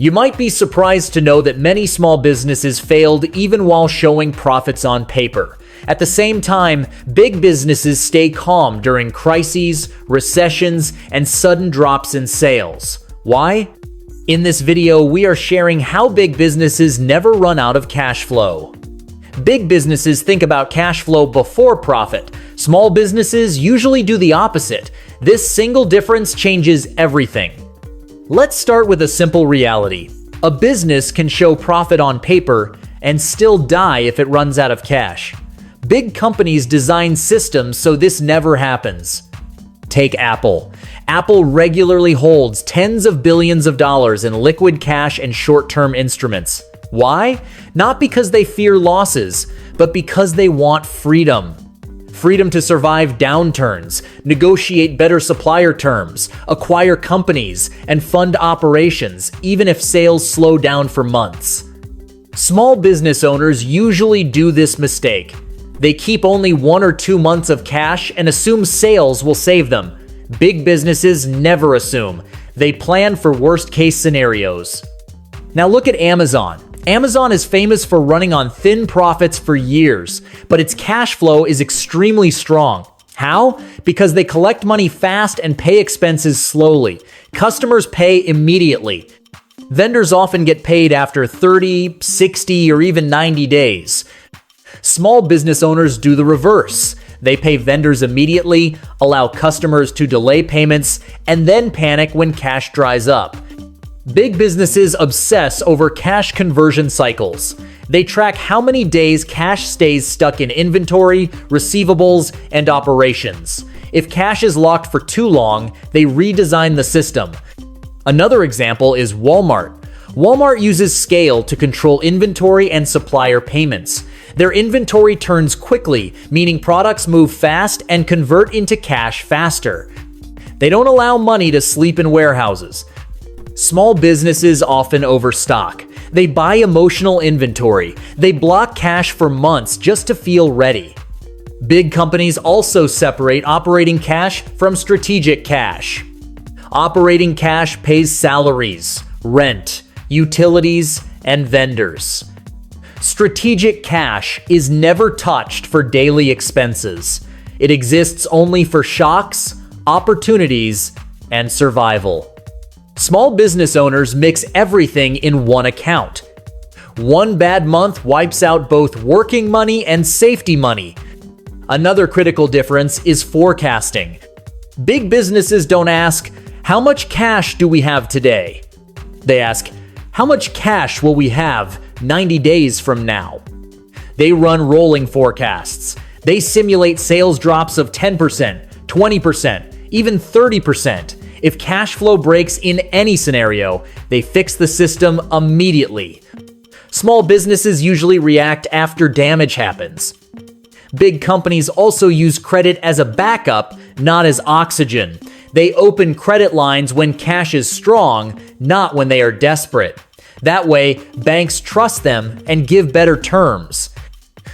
You might be surprised to know that many small businesses failed even while showing profits on paper. At the same time, big businesses stay calm during crises, recessions, and sudden drops in sales. Why? In this video, we are sharing how big businesses never run out of cash flow. Big businesses think about cash flow before profit. Small businesses usually do the opposite. This single difference changes everything. Let's start with a simple reality. A business can show profit on paper and still die if it runs out of cash. Big companies design systems so this never happens. Take Apple. Apple regularly holds tens of billions of dollars in liquid cash and short-term instruments. Why? Not because they fear losses, but because they want freedom. Freedom to survive downturns, negotiate better supplier terms, acquire companies, and fund operations, even if sales slow down for months. Small business owners usually do this mistake. They keep only 1 or 2 months of cash and assume sales will save them. Big businesses never assume. They plan for worst-case scenarios. Now look at Amazon. Amazon is famous for running on thin profits for years, but its cash flow is extremely strong. How? Because they collect money fast and pay expenses slowly. Customers pay immediately. Vendors often get paid after 30, 60, or even 90 days. Small business owners do the reverse. They pay vendors immediately, allow customers to delay payments, and then panic when cash dries up. Big businesses obsess over cash conversion cycles. They track how many days cash stays stuck in inventory, receivables, and operations. If cash is locked for too long, they redesign the system. Another example is Walmart. Walmart uses scale to control inventory and supplier payments. Their inventory turns quickly, meaning products move fast and convert into cash faster. They don't allow money to sleep in warehouses. Small businesses often overstock. They buy emotional inventory. They block cash for months just to feel ready. Big companies also separate operating cash from strategic cash. Operating cash pays salaries, rent, utilities, and vendors. Strategic cash is never touched for daily expenses. It exists only for shocks, opportunities, and survival. Small business owners mix everything in one account. One bad month wipes out both working money and safety money. Another critical difference is forecasting. Big businesses don't ask, "How much cash do we have today?" They ask, "How much cash will we have 90 days from now?" They run rolling forecasts. They simulate sales drops of 10%, 20%, even 30%. If cash flow breaks in any scenario, they fix the system immediately. Small businesses usually react after damage happens. Big companies also use credit as a backup, not as oxygen. They open credit lines when cash is strong, not when they are desperate. That way, banks trust them and give better terms.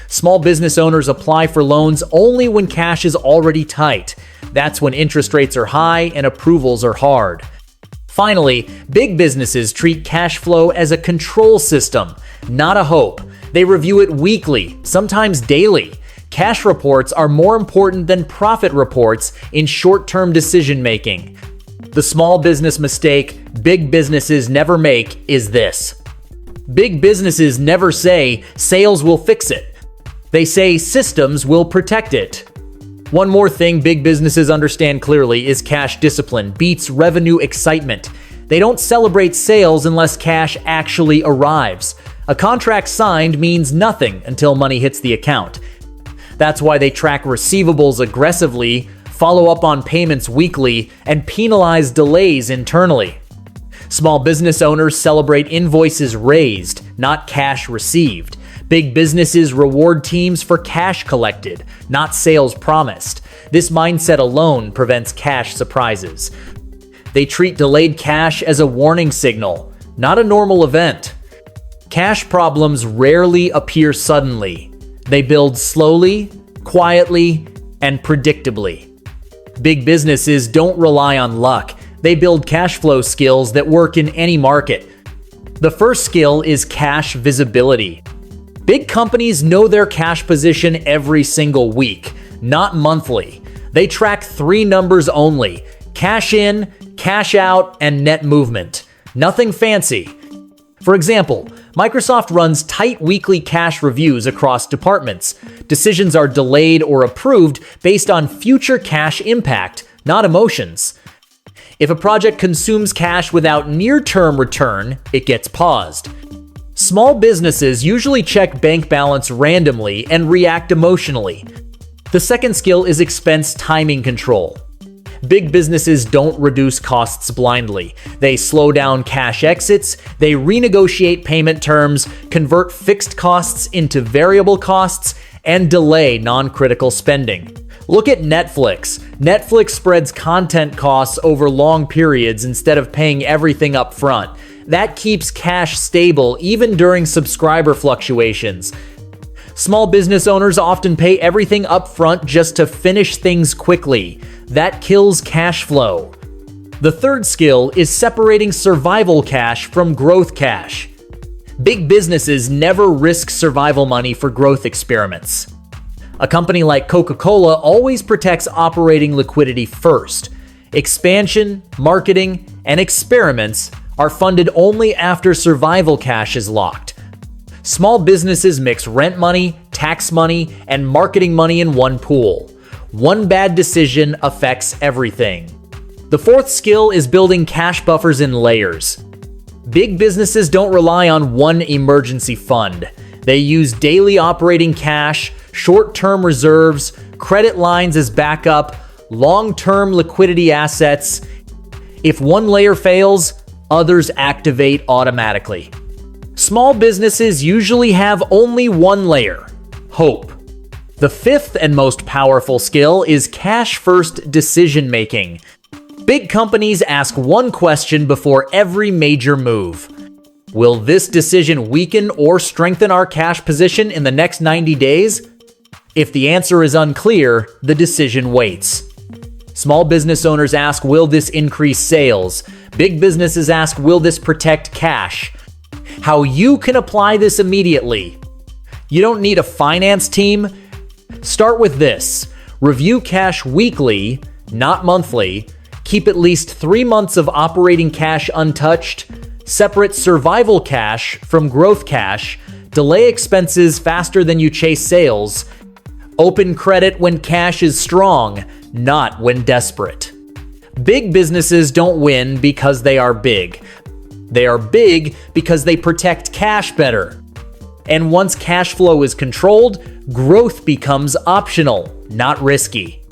Small business owners apply for loans only when cash is already tight. That's when interest rates are high and approvals are hard. Finally, big businesses treat cash flow as a control system, not a hope. They review it weekly, sometimes daily. Cash reports are more important than profit reports in short-term decision-making. The small business mistake big businesses never make is this. Big businesses never say, "Sales will fix it." They say, "Systems will protect it." One more thing big businesses understand clearly is cash discipline beats revenue excitement. They don't celebrate sales unless cash actually arrives. A contract signed means nothing until money hits the account. That's why they track receivables aggressively, follow up on payments weekly, and penalize delays internally. Small business owners celebrate invoices raised, not cash received. Big businesses reward teams for cash collected, not sales promised. This mindset alone prevents cash surprises. They treat delayed cash as a warning signal, not a normal event. Cash problems rarely appear suddenly. They build slowly, quietly, and predictably. Big businesses don't rely on luck. They build cash flow skills that work in any market. The first skill is cash visibility. Big companies know their cash position every single week, not monthly. They track 3 numbers only: cash in, cash out, and net movement. Nothing fancy. For example, Microsoft runs tight weekly cash reviews across departments. Decisions are delayed or approved based on future cash impact, not emotions. If a project consumes cash without near-term return, it gets paused. Small businesses usually check bank balance randomly and react emotionally. The second skill is expense timing control. Big businesses don't reduce costs blindly. They slow down cash exits, they renegotiate payment terms, convert fixed costs into variable costs, and delay non-critical spending. Look at Netflix. Netflix spreads content costs over long periods instead of paying everything up front. That keeps cash stable even during subscriber fluctuations. Small business owners often pay everything up front just to finish things quickly. That kills cash flow. The third skill is separating survival cash from growth cash. Big businesses never risk survival money for growth experiments. A company like Coca-Cola always protects operating liquidity first. Expansion, marketing, and experiments are funded only after survival cash is locked. Small businesses mix rent money, tax money, and marketing money in one pool. One bad decision affects everything. The fourth skill is building cash buffers in layers. Big businesses don't rely on one emergency fund. They use daily operating cash, short-term reserves, credit lines as backup, long-term liquidity assets. If one layer fails, others activate automatically. Small businesses usually have only one layer: hope. The fifth and most powerful skill is cash-first decision-making. Big companies ask one question before every major move. Will this decision weaken or strengthen our cash position in the next 90 days? If the answer is unclear, the decision waits. Small business owners ask, will this increase sales? Big businesses ask, will this protect cash? How you can apply this immediately. You don't need a finance team. Start with this. Review cash weekly, not monthly. Keep at least 3 months of operating cash untouched. Separate survival cash from growth cash. Delay expenses faster than you chase sales. Open credit when cash is strong, not when desperate. Big businesses don't win because they are big. They are big because they protect cash better. And once cash flow is controlled, growth becomes optional, not risky.